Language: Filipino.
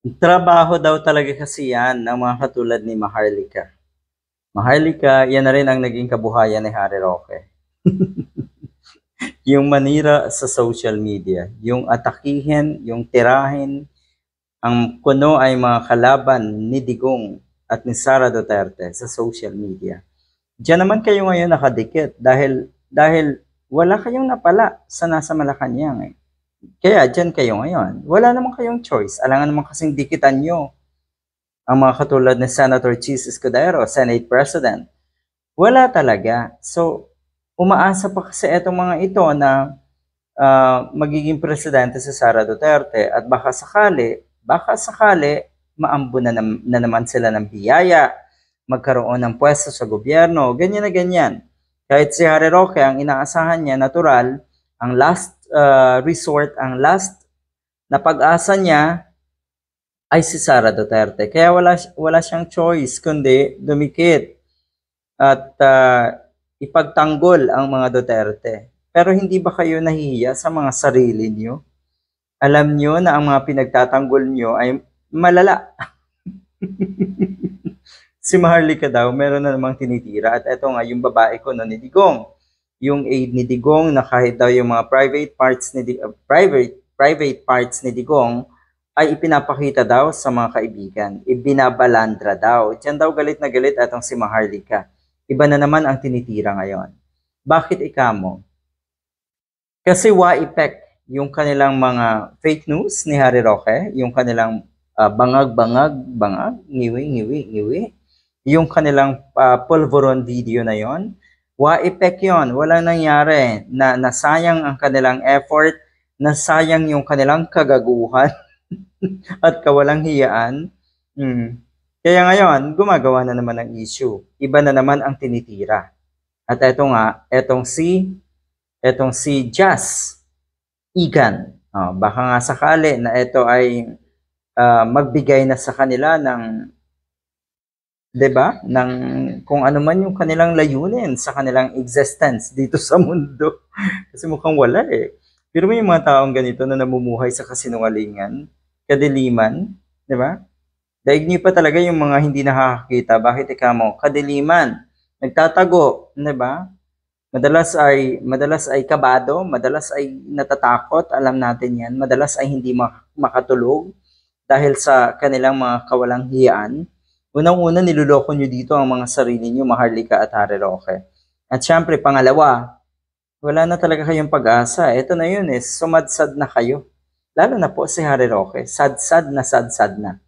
Trabaho daw talaga kasi yan ng mga katulad ni Maharlika. Maharlika, yan na rin ang naging kabuhayan ni Harry Roque. Yung manira sa social media, yung atakihin, yung tirahin, ang kuno ay mga kalaban ni Digong at ni Sara Duterte sa social media. Diyan naman kayo ngayon nakadikit dahil wala kayong napala sa nasa Malacanang eh. Kaya diyan kayo ngayon. Wala naman kayong choice. Alangan naman kasing dikitan nyo ang mga katulad ni Senator Chis Escudero, Senate President. Wala talaga. So, umaasa pa kasi itong mga ito na magiging presidente si Sara Duterte at baka sakali, maambo na naman sila ng biyaya, magkaroon ng pwesto sa gobyerno, ganyan na ganyan. Kahit si Harry Roque, ang inaasahan niya, natural, ang last resort, ang last na pag-asa niya ay si Sara Duterte. Kaya wala siyang choice kundi dumikit at ipagtanggol ang mga Duterte. Pero hindi ba kayo nahihiya sa mga sarili nyo? Alam nyo na ang mga pinagtatanggol nyo ay malala. Si Maharlika daw, meron na namang tinitira. At eto nga, yung babae ko no, ni Digong. Yung aide ni Digong na kahit daw yung mga private parts ni Digong ay ipinapakita daw sa mga kaibigan. Ibinabalandra daw. Diyan daw galit na galit atong si Maharlika. Iba na naman ang tinitira ngayon. Bakit ikamo? Kasi wa-effect yung kanilang mga fake news ni Harry Roque, yung kanilang bangag, ngiwi, yung kanilang pulveron video na yon, wa-effect yon, walang nangyari na nasayang ang kanilang effort, nasayang yung kanilang kagaguhan at kawalang hiyaan. Kaya ngayon, gumagawa na naman ng issue. Iba na naman ang tinitira. At eto nga, etong si Jazz Igan. Baka nga sakali na ito ay magbigay na sa kanila ng, 'di ba? Ng kung ano man yung kanilang layunin sa kanilang existence dito sa mundo. Kasi mukhang wala eh. Pero may mga taong ganito na namumuhay sa kasinungalingan, kadiliman, 'di ba? Daig niyo pa talaga yung mga hindi nakakakita. Bakit ikamo? Kadiliman. Nagtatago, 'di ba? Madalas ay kabado, madalas ay natatakot, alam natin 'yan. Madalas ay hindi makatulog dahil sa kanilang mga kawalang hiyaan. Unang-una, niloloko nyo dito ang mga sarili nyo, Maharlika at Harry Roque. At syempre, pangalawa, wala na talaga kayong pag-asa. Ito na yun, sumadsad na kayo. Lalo na po si Harry Roque, sad-sad na.